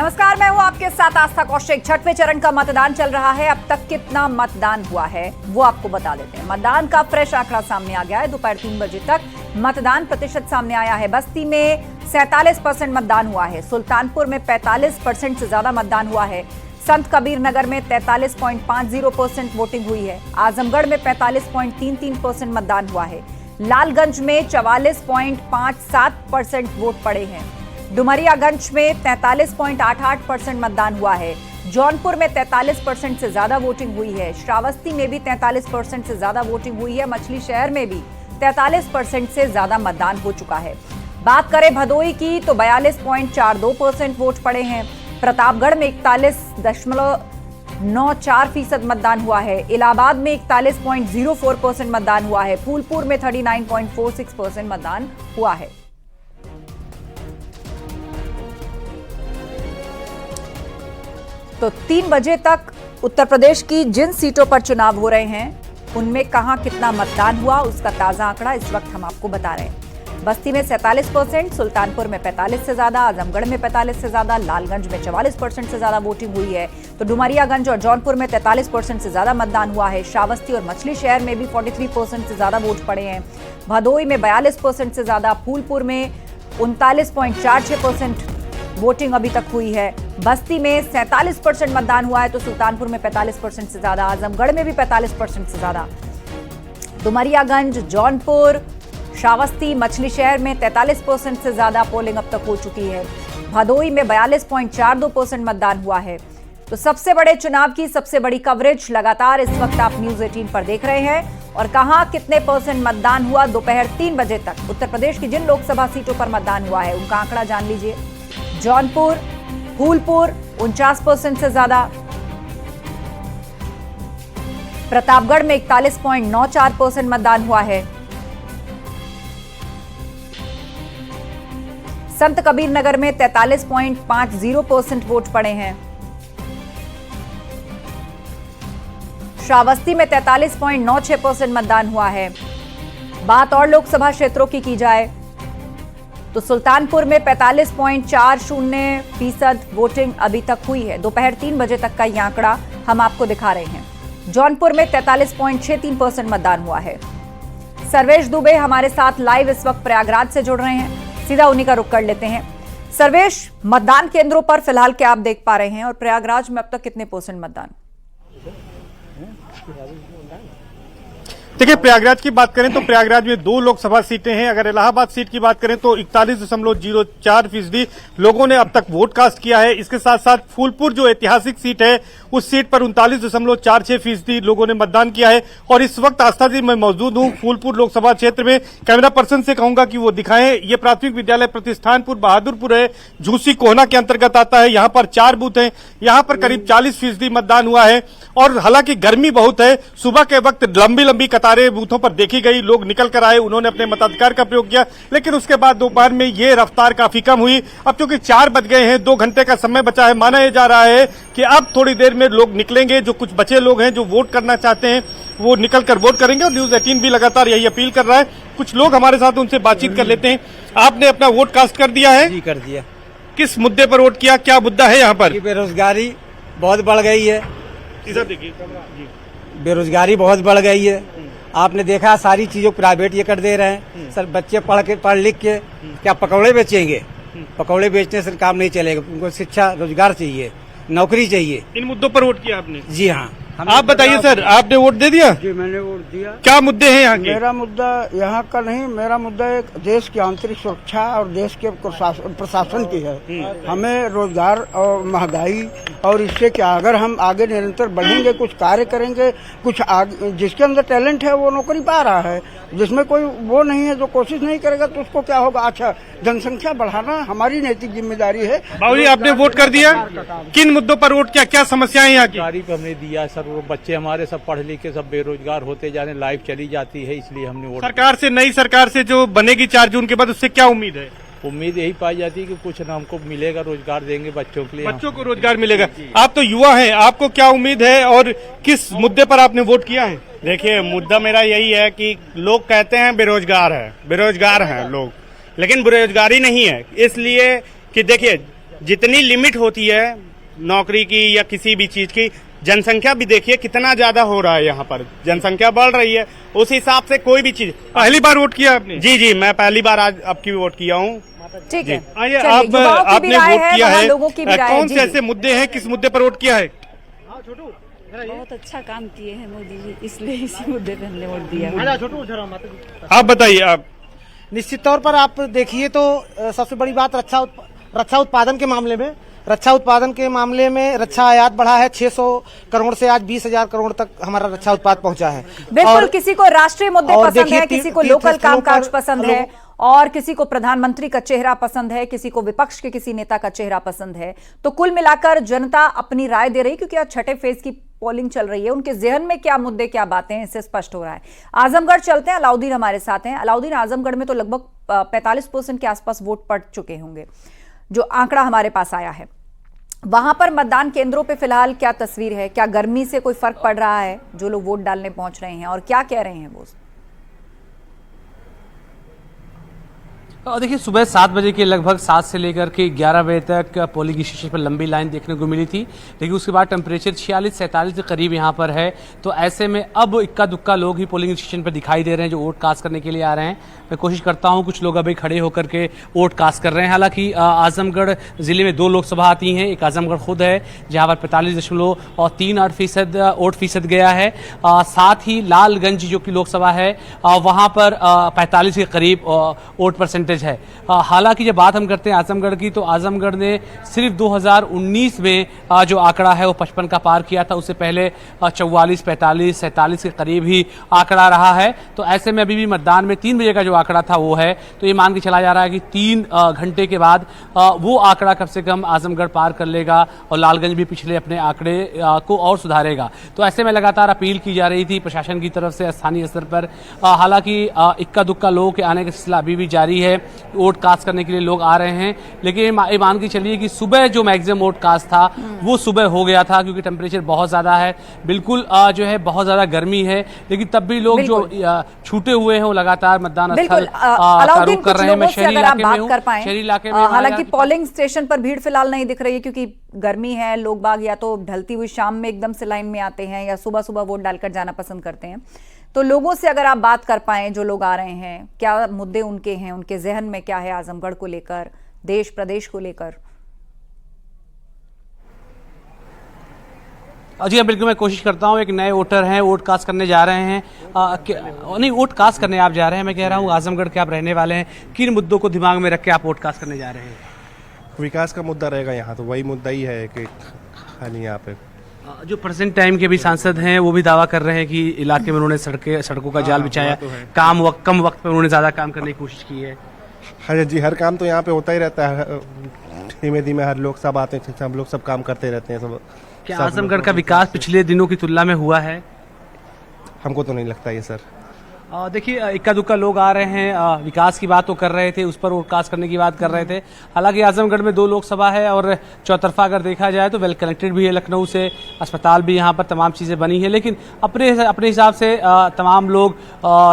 नमस्कार, मैं हूं आपके साथ आस्था कौशिक। छठवें चरण का मतदान चल रहा है। अब तक कितना मतदान हुआ है वो आपको बता देते हैं। मतदान का फ्रेश आंकड़ा सामने आ गया है। दोपहर 3 बजे तक मतदान प्रतिशत सामने आया है। बस्ती में 47% मतदान हुआ है। सुल्तानपुर में 45% से ज्यादा मतदान हुआ है। संत कबीर नगर में 43.50% वोटिंग हुई है। आजमगढ़ में 45.33% मतदान हुआ है। लालगंज में 44.57% वोट पड़े हैं। डुमरियागंज में 43.88% मतदान हुआ है। जौनपुर में 43% से ज्यादा वोटिंग हुई है। श्रावस्ती में भी 43% से ज्यादा वोटिंग हुई है। मछली शहर में भी 43% से ज्यादा मतदान हो चुका है। बात करें भदोई की तो 42.42% वोट पड़े हैं। प्रतापगढ़ में 41.94% मतदान हुआ है। इलाहाबाद में 41.04% मतदान हुआ है। फूलपुर में 39.46% मतदान हुआ है। तो 3 बजे तक उत्तर प्रदेश की जिन सीटों पर चुनाव हो रहे हैं उनमें कहां कितना मतदान हुआ उसका ताजा आंकड़ा इस वक्त हम आपको बता रहे हैं। बस्ती में 47%, सुल्तानपुर में 45 से ज्यादा, आजमगढ़ में 45 से ज्यादा, लालगंज में 44% से ज्यादा वोटिंग हुई है। तो डुमरियागंज और जौनपुर में 43% से ज्यादा मतदान हुआ है। श्रावस्ती और मछली शहर में भी 43% से ज्यादा वोट पड़े हैं। भदोई में 42% से ज्यादा, फूलपुर में 39.46% वोटिंग अभी तक हुई है। बस्ती में 47% मतदान हुआ है तो सुल्तानपुर में 45% से ज्यादा, आजमगढ़ में भी 45% से ज्यादा। डुमरियागंज, जौनपुर, श्रावस्ती, मछली शहर में 43% से ज्यादा पोलिंग अब तक हो चुकी है। भदोई में 42.42% मतदान हुआ है। तो सबसे बड़े चुनाव की सबसे बड़ी कवरेज लगातार इस वक्त आप न्यूज 18 पर देख रहे हैं। और कहां कितने परसेंट मतदान हुआ दोपहर 3 बजे तक उत्तर प्रदेश की जिन लोकसभा सीटों पर मतदान हुआ है उनका आंकड़ा जान लीजिए। जौनपुर, फूलपुर 49% से ज्यादा, प्रतापगढ़ में 41.94% मतदान हुआ है। संत कबीर नगर में 43.50% वोट पड़े हैं। श्रावस्ती में 43.96% मतदान हुआ है। बात और लोकसभा क्षेत्रों की जाए तो सुल्तानपुर में 45.40% वोटिंग अभी तक हुई है। दोपहर 3 बजे तक का यह आंकड़ा हम आपको दिखा रहे हैं। जौनपुर में 43.63% मतदान हुआ है। सर्वेश दुबे हमारे साथ लाइव इस वक्त प्रयागराज से जुड़ रहे हैं। सीधा उन्हीं का रुख कर लेते हैं। सर्वेश, मतदान केंद्रों पर फिलहाल क्या आप देख पा रहे हैं और प्रयागराज में अब तक कितने % मतदान? देखिए, प्रयागराज की बात करें तो प्रयागराज में 2 लोकसभा सीटें हैं। अगर इलाहाबाद सीट की बात करें तो 41.04% लोगों ने अब तक वोट कास्ट किया है। इसके साथ साथ फूलपुर जो ऐतिहासिक सीट है उस सीट पर 39.46% लोगों ने मतदान किया है। और इस वक्त आस्था जी मैं मौजूद हूं फूलपुर लोकसभा क्षेत्र में। कैमरा पर्सन से कहूंगा कि वो दिखाएं। ये प्राथमिक विद्यालय प्रतिष्ठानपुर बहादुरपुर है, झूसी कोहना के अंतर्गत आता है। यहाँ पर 4 बूथ हैं। यहाँ पर करीब 40% मतदान हुआ है। और हालांकि गर्मी बहुत है, सुबह के वक्त लंबी लंबी कतारें बूथों पर देखी गई। लोग निकल कर आए, उन्होंने अपने मताधिकार का प्रयोग किया। लेकिन उसके बाद दोपहर में ये रफ्तार काफी कम हुई। अब चूंकि 4 बज गए हैं, 2 घंटे का समय बचा है, माना यह जा रहा है कि अब थोड़ी देर में लोग निकलेंगे। जो कुछ बचे लोग हैं जो वोट करना चाहते हैं वो निकल कर वोट करेंगे। और न्यूज 18 भी लगातार यही अपील कर रहा है। कुछ लोग हमारे साथ, उनसे बातचीत कर लेते हैं। आपने अपना वोट कास्ट कर दिया है? जी, कर दिया। किस मुद्दे पर वोट किया? क्या मुद्दा है यहाँ पर? बेरोजगारी बहुत बढ़ गई है। देखिए, बेरोजगारी बहुत बढ़ गई है। आपने देखा सारी चीजों प्राइवेट ये कर दे रहे हैं। सर बच्चे पढ़ लिख के क्या पकौड़े बेचेंगे? पकौड़े बेचने से काम नहीं चलेगा। उनको शिक्षा, रोजगार चाहिए, नौकरी चाहिए। इन मुद्दों पर वोट किया आपने? जी हाँ। आप बताइए सर, आपने वोट दे दिया? जी, मैंने वोट दिया। क्या मुद्दे हैं यहाँ के? मेरा मुद्दा यहाँ का नहीं, मेरा मुद्दा एक देश की आंतरिक सुरक्षा और देश के प्रशासन की है। हमें रोजगार और महंगाई और इससे क्या, अगर हम आगे निरंतर बढ़ेंगे, कुछ कार्य करेंगे, कुछ जिसके अंदर टैलेंट है वो नौकरी पा रहा है, जिसमें कोई वो नहीं है, जो कोशिश नहीं करेगा तो उसको क्या होगा? अच्छा, जनसंख्या बढ़ाना हमारी नैतिक जिम्मेदारी है। बाबूजी, आपने वोट कर दिया? किन मुद्दों पर वोट किया? क्या समस्याएं यहाँ की? पे हमने दिया सर। वो बच्चे हमारे सब पढ़ लिख के सब बेरोजगार होते जा रहे, लाइफ चली जाती है, इसलिए हमने वोट। सरकार से, नई सरकार से जो बनेगी 4 जून के बाद, उससे क्या उम्मीद है? उम्मीद यही पाई जाती है कि कुछ ना हमको मिलेगा, रोजगार देंगे बच्चों के लिए। बच्चों को रोजगार मिलेगा। आप तो युवा हैं, आपको क्या उम्मीद है और किस मुद्दे पर आपने वोट किया है? देखिए, मुद्दा मेरा यही है कि लोग कहते हैं बेरोजगार हैं लोग, लेकिन बेरोजगारी नहीं है। इसलिए कि देखिए, जितनी लिमिट होती है नौकरी की या किसी भी चीज की, जनसंख्या भी देखिए कितना ज्यादा हो रहा है, यहाँ पर जनसंख्या बढ़ रही है, उस हिसाब से कोई भी चीज। पहली बार वोट किया आपने? जी जी, मैं पहली बार आज आपकी वोट किया हूँ। ठीक है, आइए, चलिए, आप युवाओं की आपने भी राय वोट किया वहाँ है, लोगों की भी राय है। कौन जी, से जी। ऐसे मुद्दे हैं, किस मुद्दे पर वोट किया है? बहुत अच्छा काम किए हैं मोदी जी, इसलिए इसी मुद्दे पे हमने वोट दिया। आप बताइए। आप निश्चित तौर पर आप देखिए तो सबसे बड़ी बात रक्षा उत्पादन के मामले में, रक्षा आयात बढ़ा है 600 करोड़ से आज 20,000 करोड़ तक हमारा रक्षा उत्पाद पहुंचा है। बिल्कुल, और किसी को राष्ट्रीय मुद्दे और पसंद देखिए है, किसी को तीर्थ लोकल स्थलों कामकाज पर पसंद है, और किसी को प्रधानमंत्री का चेहरा पसंद है, किसी को विपक्ष के किसी नेता का चेहरा पसंद है। तो कुल मिलाकर जनता अपनी राय दे रही, क्योंकि आज छठे फेज की पोलिंग चल रही है। उनके जहन में क्या मुद्दे, क्या बातें हैं, इससे स्पष्ट हो रहा है। आजमगढ़ चलते हैं, अलाउद्दीन हमारे साथ हैं। अलाउद्दीन, आजमगढ़ में तो लगभग 45% के आसपास वोट पड़ चुके होंगे, जो आंकड़ा हमारे पास आया है। वहां पर मतदान केंद्रों पे फिलहाल क्या तस्वीर है? क्या गर्मी से कोई फर्क पड़ रहा है जो लोग वोट डालने पहुंच रहे हैं, और क्या कह रहे हैं वो? देखिए, सुबह 7 बजे के लगभग 7 से लेकर के 11 बजे तक पोलिंग स्टेशन पर लंबी लाइन देखने को मिली थी, लेकिन उसके बाद टेम्परेचर 46-47 के करीब यहाँ पर है। तो ऐसे में अब इक्का दुक्का लोग ही पोलिंग स्टेशन पर दिखाई दे रहे हैं जो वोट कास्ट करने के लिए आ रहे हैं। मैं कोशिश करता हूँ, कुछ लोग अभी खड़े होकर के वोट कास्ट कर रहे हैं। हालांकि आजमगढ़ जिले में 2 लोकसभा आती हैं, एक आजमगढ़ खुद है जहाँ पर 45.38% वोट फीसद गया है। साथ ही लालगंज जो कि लोकसभा है वहाँ पर 45 के करीब वोट परसेंटेज है। हालांकि जब बात हम करते हैं आजमगढ़ की, तो आजमगढ़ ने सिर्फ 2019 में जो आंकड़ा है वो 55 का पार किया था। उससे पहले 44, 45, 47 के करीब ही आंकड़ा रहा है। तो ऐसे में अभी भी मतदान में 3 बजे का जो आंकड़ा था वो है, तो ये मान के चला जा रहा है कि 3 घंटे के बाद वो आंकड़ा कम से कम आजमगढ़ पार कर लेगा और लालगंज भी पिछले अपने आंकड़े को और सुधारेगा। तो ऐसे में लगातार अपील की जा रही थी प्रशासन की तरफ से स्थानीय स्तर पर। हालांकि इक्का दुक्का लोगों के आने का सिलसिला अभी भी जारी है, वोट कास्ट करने के लिए लोग आ रहे हैं। लेकिन ये मान के चलिए कि सुबह जो मैक्सिमम वोट कास्ट था वो सुबह हो गया था, क्योंकि टेम्परेचर बहुत ज़्यादा है, बिल्कुल जो है बहुत ज़्यादा गर्मी है, लेकिन तब भी लोग जो छूटे हुए हैं वो लगातार मतदान स्थल का रुख कर रहे हैं। मैं शहरी इलाके में हूँ, शहरी इलाके में। हालांकि पोलिंग स्टेशन पर भीड़ फिलहाल नहीं दिख रही है, क्योंकि गर्मी है। लोग बाग या तो ढलती हुई शाम में एकदम से लाइन में आते हैं, या सुबह सुबह वोट डालकर जाना पसंद करते हैं। तो लोगों से अगर आप बात कर पाएं, जो लोग आ रहे हैं, क्या मुद्दे उनके हैं, उनके जहन में क्या है आजमगढ़ को लेकर, देश प्रदेश को लेकर? जी बिल्कुल, मैं कोशिश करता हूँ। एक नए वोटर हैं, वोट कास्ट करने जा रहे हैं। नहीं, वोट कास्ट करने आप जा रहे हैं, मैं कह रहा हूँ आजमगढ़ के आप रहने वाले हैं, किन मुद्दों को दिमाग में रख के आप वोट कास्ट करने जा रहे हैं? विकास का मुद्दा रहेगा यहाँ, तो वही मुद्दा ही है कि खाली यहाँ पे जो प्रेजेंट टाइम के भी सांसद हैं वो भी दावा कर रहे हैं कि इलाके में उन्होंने सड़कों का जाल बिछाया, कम वक्त पे उन्होंने ज्यादा काम करने की कोशिश की है। हाँ जी, हर काम तो यहाँ पे होता ही रहता है, धीमे धीमे हर लोग सब आते हैं, सब लोग सब काम करते रहते हैं। सब क्या आजमगढ़ का विकास पिछले दिनों की तुलना में हुआ है? हमको तो नहीं लगता ये सर। देखिए, इक्का दुक्का लोग आ रहे हैं, विकास की बात तो कर रहे थे, उस पर वोट कास्ट करने की बात कर रहे थे। हालांकि आजमगढ़ में 2 लोकसभा है और चौतरफा अगर देखा जाए तो वेल कनेक्टेड भी है, लखनऊ से अस्पताल भी यहाँ पर तमाम चीज़ें बनी है। लेकिन अपने हिसाब से तमाम लोग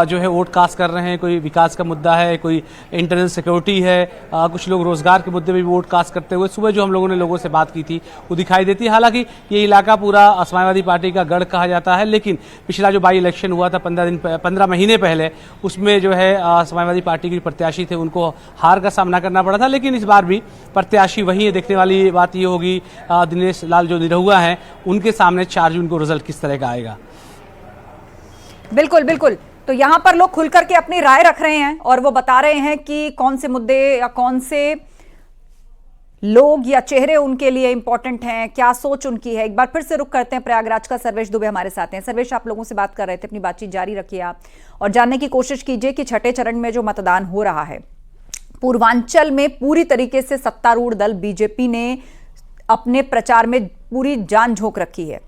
जो है वोट कास्ट कर रहे हैं। कोई विकास का मुद्दा है, कोई इंटरनल सिक्योरिटी है, कुछ लोग रोजगार के मुद्दे पर भी वोट कास्ट करते हुए सुबह जो हम लोगों ने लोगों से बात की थी वो दिखाई देती है। हालांकि ये इलाका पूरा समाजवादी पार्टी का गढ़ कहा जाता है, लेकिन पिछला जो बाई इलेक्शन हुआ था 15 महीने पहले, उसमें जो है समाजवादी पार्टी के प्रत्याशी थे उनको हार का सामना करना पड़ा था। लेकिन इस बार भी प्रत्याशी वही है। देखने वाली बात ये होगी दिनेश लाल जो निरहुआ हैं उनके सामने 4 जून को रिजल्ट किस तरह का आएगा। बिल्कुल बिल्कुल, तो यहां पर लोग खुलकर के अपनी राय रख रहे हैं और वो बता रहे हैं कि कौन से मुद्दे या कौन से लोग या चेहरे उनके लिए इंपॉर्टेंट हैं, क्या सोच उनकी है। एक बार फिर से रुक करते हैं प्रयागराज का। सर्वेश दुबे हमारे साथ हैं। सर्वेश, आप लोगों से बात कर रहे थे, अपनी बातचीत जारी रखिए आप और जानने की कोशिश कीजिए कि छठे चरण में जो मतदान हो रहा है पूर्वांचल में, पूरी तरीके से सत्तारूढ़ दल बीजेपी ने अपने प्रचार में पूरी जान झोंक रखी है।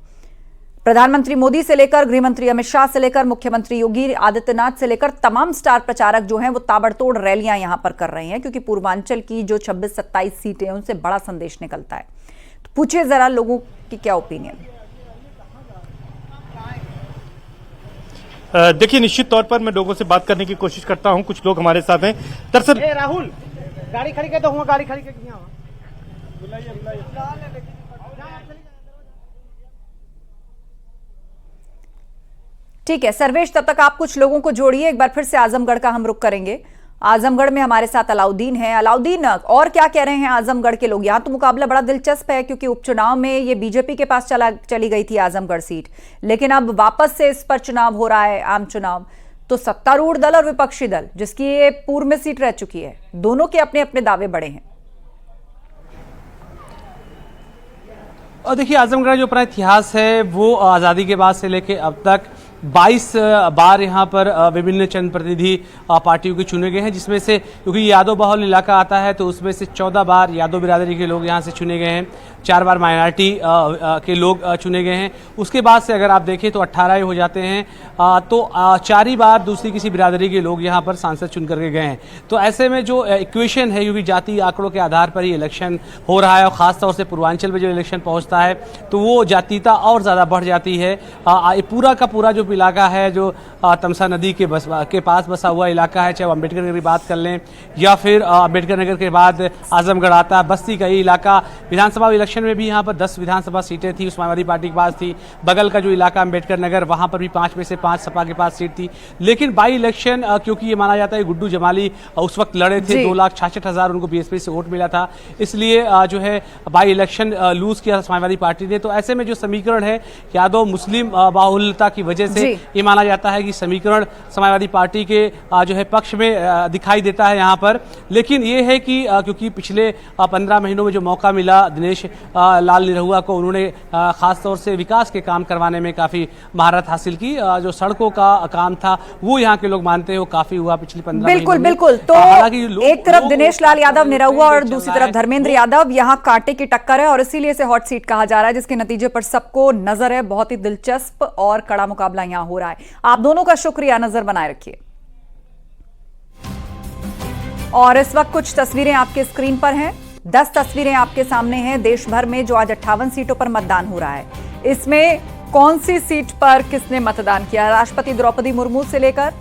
प्रधानमंत्री मोदी से लेकर गृहमंत्री अमित शाह से लेकर मुख्यमंत्री योगी आदित्यनाथ से लेकर तमाम स्टार प्रचारक जो हैं वो ताबड़तोड़ रैलियां यहां पर कर रहे हैं, क्योंकि पूर्वांचल की जो 26-27 सीटें हैं उनसे बड़ा संदेश निकलता है। तो पूछिए जरा लोगों की क्या ओपिनियन। देखिए, निश्चित तौर पर मैं लोगों से बात करने की कोशिश करता हूं। कुछ लोग हमारे साथ हैं। दरअसल राहुल, गाड़ी खड़ी कर दो, गाड़ी खड़ी कर। ठीक है सर्वेश, तब तक आप कुछ लोगों को जोड़िए। एक बार फिर से आजमगढ़ का हम रुख करेंगे। आजमगढ़ में हमारे साथ अलाउद्दीन है। अलाउद्दीन, और क्या कह रहे हैं आजमगढ़ के लोग? यहाँ तो मुकाबला बड़ा दिलचस्प है क्योंकि उपचुनाव में ये बीजेपी के पास चली गई थी आजमगढ़ सीट, लेकिन अब वापस से इस पर चुनाव हो रहा है, आम चुनाव। तो सत्तारूढ़ दल और विपक्षी दल, जिसकी ये पूर्व में सीट रह चुकी है, दोनों के अपने अपने दावे बड़े हैं। और देखिए आजमगढ़ जो अपना इतिहास है वो आज़ादी के बाद से लेके अब तक 22 बार यहाँ पर विभिन्न जनप्रतिनिधि पार्टियों के चुने गए हैं, जिसमें से क्योंकि यादव बहुल इलाका आता है तो उसमें से 14 बार यादव बिरादरी के लोग यहाँ से चुने गए हैं, 4 बार माइनॉरिटी के लोग चुने गए हैं। उसके बाद से अगर आप देखें तो 18 ही हो जाते हैं, तो 4 ही बार दूसरी किसी बिरादरी के लोग यहाँ पर सांसद चुन करके गए हैं। तो ऐसे में जो इक्वेशन है, क्योंकि जातीय आंकड़ों के आधार पर ही इलेक्शन हो रहा है और ख़ासतौर से पूर्वांचल में जो इलेक्शन पहुँचता है तो वो जातीयता और ज़्यादा बढ़ जाती है। पूरा का पूरा जो इलाका है जो तमसा नदी के पास बसा हुआ इलाका है, चाहे वो अम्बेडकर नगर की बात कर लें या फिर अम्बेडकर नगर के बाद आजमगढ़ आता है, बस्ती का ये इलाका। विधानसभा इलेक्शन में भी यहाँ पर 10 विधानसभा सीटें थी, समाजवादी पार्टी के पास थी। बगल का जो इलाका अम्बेडकर नगर, वहाँ पर भी 5 में से 5 सपा के पास सीट थी। लेकिन बाई इलेक्शन, क्योंकि ये माना जाता है गुड्डू जमाली उस वक्त लड़े थे, 2,66,000 उनको बीएसपी से वोट मिला था, इसलिए जो है बाई इलेक्शन लूज किया समाजवादी पार्टी ने। तो ऐसे में जो समीकरण है यादव मुस्लिम बाहुल्यता की वजह से ये माना जाता है कि समीकरण समाजवादी पार्टी के जो है पक्ष में दिखाई देता है यहाँ पर। लेकिन ये है कि क्योंकि पिछले 15 महीनों में जो मौका मिला दिनेश लाल निरहुआ को, उन्होंने खास तौर से विकास के काम करवाने में काफी महारत हासिल की। जो सड़कों का काम था वो यहाँ के लोग मानते हैं वो काफी हुआ पिछले 15 बिल्कुल महीनों में। बिल्कुल। तो एक तरफ दिनेश लाल यादव निरहुआ और दूसरी तरफ धर्मेंद्र यादव, यहाँ कांटे की टक्कर है और इसीलिए इसे हॉट सीट कहा जा रहा है, जिसके नतीजे पर सबको नजर है। बहुत ही दिलचस्प और कड़ा मुकाबला यहाँ हो रहा है। आप दोनों का शुक्रिया, नजर बनाए रखिए। और इस वक्त कुछ तस्वीरें आपके स्क्रीन पर हैं। 10 तस्वीरें आपके सामने हैं देश भर में जो आज 58 सीटों पर मतदान हो रहा है। इसमें कौन सी सीट पर किसने मतदान किया? राष्ट्रपति द्रौपदी मुर्मू से लेकर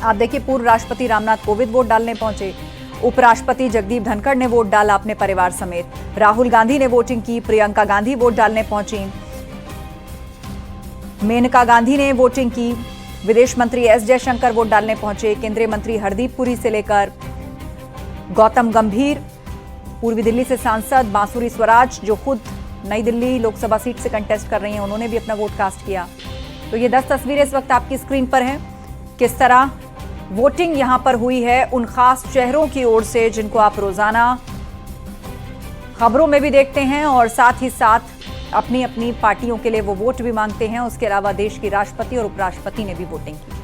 आप देखिए पूर्व राष्ट्रपति रामनाथ कोविंद वोट डालने पहुंचे, उपराष्ट्रपति जगदीप धनखड़ ने वोट डाला अपने परिवार समेत, राहुल गांधी ने वोटिंग की, प्रियंका गांधी वोट डालने पहुंची, मेनका गांधी ने वोटिंग की, विदेश मंत्री एस जयशंकर वोट डालने पहुंचे, केंद्रीय मंत्री हरदीप पुरी से लेकर गौतम गंभीर, पूर्वी दिल्ली से सांसद बांसुरी स्वराज जो खुद नई दिल्ली लोकसभा सीट से कंटेस्ट कर रही हैं, उन्होंने भी अपना वोट कास्ट किया। तो ये 10 तस्वीरें इस वक्त आपकी स्क्रीन पर हैं। किस तरह वोटिंग यहां पर हुई है उन खास चेहरों की ओर से जिनको आप रोजाना खबरों में भी देखते हैं और साथ ही साथ अपनी अपनी पार्टियों के लिए वो वोट भी मांगते हैं। उसके अलावा देश की राष्ट्रपति और उपराष्ट्रपति ने भी वोटिंग की।